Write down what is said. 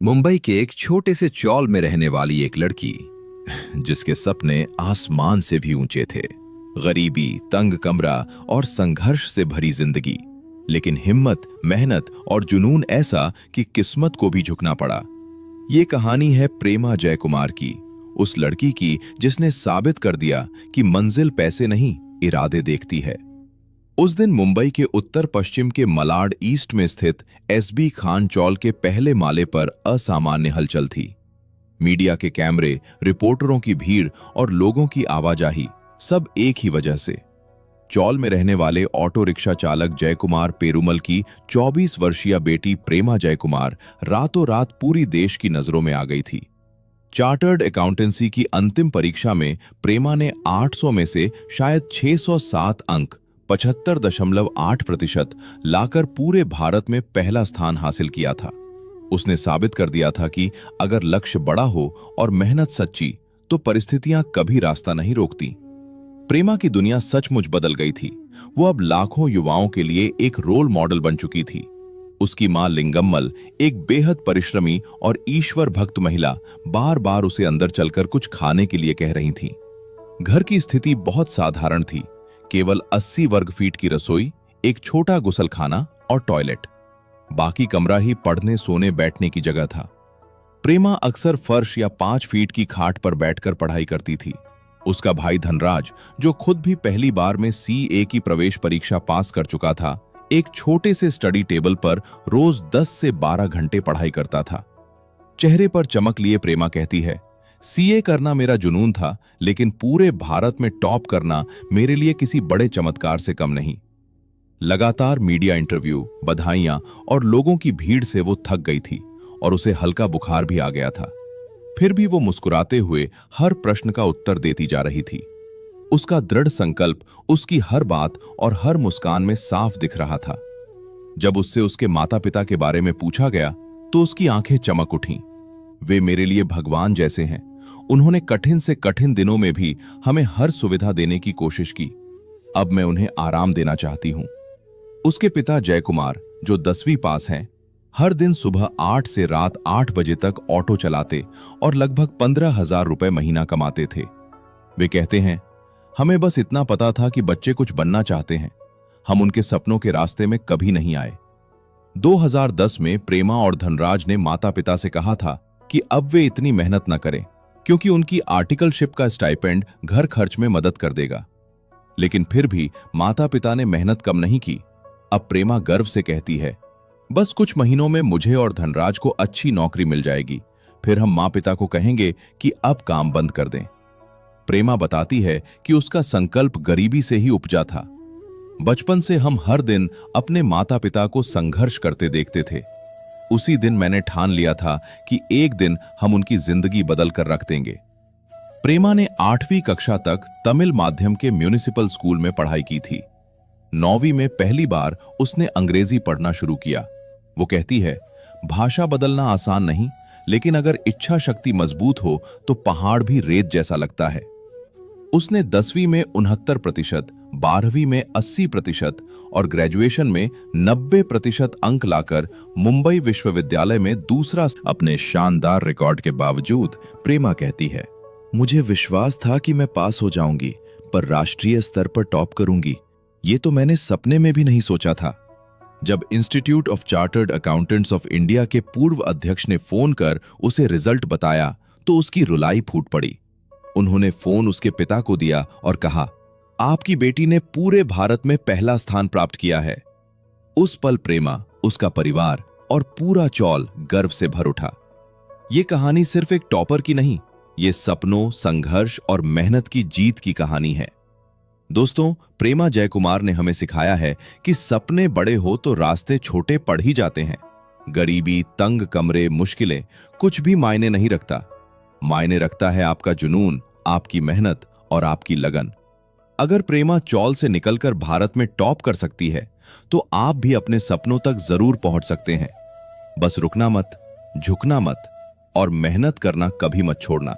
मुंबई के एक छोटे से चौल में रहने वाली एक लड़की, जिसके सपने आसमान से भी ऊंचे थे। गरीबी, तंग कमरा और संघर्ष से भरी जिंदगी, लेकिन हिम्मत, मेहनत और जुनून ऐसा कि किस्मत को भी झुकना पड़ा। ये कहानी है प्रेमा जयकुमार की, उस लड़की की जिसने साबित कर दिया कि मंजिल पैसे नहीं, इरादे देखती है। उस दिन मुंबई के उत्तर पश्चिम के मलाड ईस्ट में स्थित एसबी खान चौल के पहले माले पर असामान्य हलचल थी। मीडिया के कैमरे, रिपोर्टरों की भीड़ और लोगों की आवाजाही, सब एक ही वजह से। चौल में रहने वाले ऑटो रिक्शा चालक जयकुमार पेरुमल की 24 वर्षीय बेटी प्रेमा जयकुमार रातों रात पूरी देश की नजरों में आ गई थी। चार्टर्ड अकाउंटेंसी की अंतिम परीक्षा में प्रेमा ने 800 में से शायद 607 अंक 75.8% लाकर पूरे भारत में पहला स्थान हासिल किया था। उसने साबित कर दिया था कि अगर लक्ष्य बड़ा हो और मेहनत सच्ची, तो परिस्थितियां कभी रास्ता नहीं रोकती। प्रेमा की दुनिया सचमुच बदल गई थी। वो अब लाखों युवाओं के लिए एक रोल मॉडल बन चुकी थी। उसकी मां लिंगम्मल, एक बेहद परिश्रमी और ईश्वर भक्त महिला, बार बार उसे अंदर चलकर कुछ खाने के लिए कह रही थी। घर की स्थिति बहुत साधारण थी, केवल 80 वर्ग फीट की रसोई, एक छोटा गुसलखाना और टॉयलेट। बाकी कमरा ही पढ़ने, सोने, बैठने की जगह था। प्रेमा अक्सर फर्श या 5 फीट की खाट पर बैठकर पढ़ाई करती थी। उसका भाई धनराज, जो खुद भी पहली बार में सीए की प्रवेश परीक्षा पास कर चुका था, एक छोटे से स्टडी टेबल पर रोज 10 से 12 घंटे पढ़ाई करता था। चेहरे पर चमक लिए प्रेमा कहती है, सीए करना मेरा जुनून था, लेकिन पूरे भारत में टॉप करना मेरे लिए किसी बड़े चमत्कार से कम नहीं। लगातार मीडिया इंटरव्यू, बधाइयां और लोगों की भीड़ से वो थक गई थी और उसे हल्का बुखार भी आ गया था। फिर भी वो मुस्कुराते हुए हर प्रश्न का उत्तर देती जा रही थी। उसका दृढ़ संकल्प उसकी हर बात और हर मुस्कान में साफ दिख रहा था। जब उससे उसके माता पिता के बारे में पूछा गया तो उसकी आंखें चमक उठीं। वे मेरे लिए भगवान जैसे हैं। उन्होंने कठिन से कठिन दिनों में भी हमें हर सुविधा देने की कोशिश की। अब मैं उन्हें आराम देना चाहती हूं। उसके पिता जयकुमार, जो 10वीं पास हैं, हर दिन सुबह 8 से रात 8 बजे तक ऑटो चलाते और लगभग 15,000 रुपए महीना कमाते थे। वे कहते हैं, हमें बस इतना पता था कि बच्चे कुछ बनना चाहते हैं। हम उनके सपनों के रास्ते में कभी नहीं आए। 2010 में प्रेमा और धनराज ने माता पिता से कहा था कि अब वे इतनी मेहनत न करें, क्योंकि उनकी आर्टिकलशिप का स्टाइपेंड घर खर्च में मदद कर देगा। लेकिन फिर भी माता पिता ने मेहनत कम नहीं की। अब प्रेमा गर्व से कहती है, बस कुछ महीनों में मुझे और धनराज को अच्छी नौकरी मिल जाएगी, फिर हम माँ पिता को कहेंगे कि अब काम बंद कर दें। प्रेमा बताती है कि उसका संकल्प गरीबी से ही उपजा था। बचपन से हम हर दिन अपने माता पिता को संघर्ष करते देखते थे। उसी दिन मैंने ठान लिया था कि एक दिन हम उनकी जिंदगी बदल कर रख देंगे। प्रेमा ने 8वीं कक्षा तक तमिल माध्यम के म्युनिसिपल स्कूल में पढ़ाई की थी। 9वीं में पहली बार उसने अंग्रेजी पढ़ना शुरू किया। वो कहती है, भाषा बदलना आसान नहीं, लेकिन अगर इच्छा शक्ति मजबूत हो तो पहाड़ भी रेत जैसा लगता है। उसने 10वीं में 69%, 12वीं में 80% और ग्रेजुएशन में 90% अंक लाकर मुंबई विश्वविद्यालय में दूसरा। अपने शानदार रिकॉर्ड के बावजूद प्रेमा कहती है, मुझे विश्वास था कि मैं पास हो जाऊंगी, पर राष्ट्रीय स्तर पर टॉप करूंगी, ये तो मैंने सपने में भी नहीं सोचा था। जब institute of chartered accountants of India के पूर्व अध्यक्ष ने फोन कर उसे रिजल्ट बताया तो उसकी रुलाई फूट पड़ी। उन्होंने फोन उसके पिता को दिया और कहा, आपकी बेटी ने पूरे भारत में पहला स्थान प्राप्त किया है। उस पल प्रेमा, उसका परिवार और पूरा चौल गर्व से भर उठा। ये कहानी सिर्फ एक टॉपर की नहीं, ये सपनों, संघर्ष और मेहनत की जीत की कहानी है। दोस्तों, प्रेमा जयकुमार ने हमें सिखाया है कि सपने बड़े हो तो रास्ते छोटे पड़ ही जाते हैं। गरीबी, तंग कमरे, मुश्किलें, कुछ भी मायने नहीं रखता। मायने रखता है आपका जुनून, आपकी मेहनत और आपकी लगन। अगर प्रेमा चौल से निकलकर भारत में टॉप कर सकती है, तो आप भी अपने सपनों तक जरूर पहुंच सकते हैं। बस रुकना मत, झुकना मत और मेहनत करना कभी मत छोड़ना।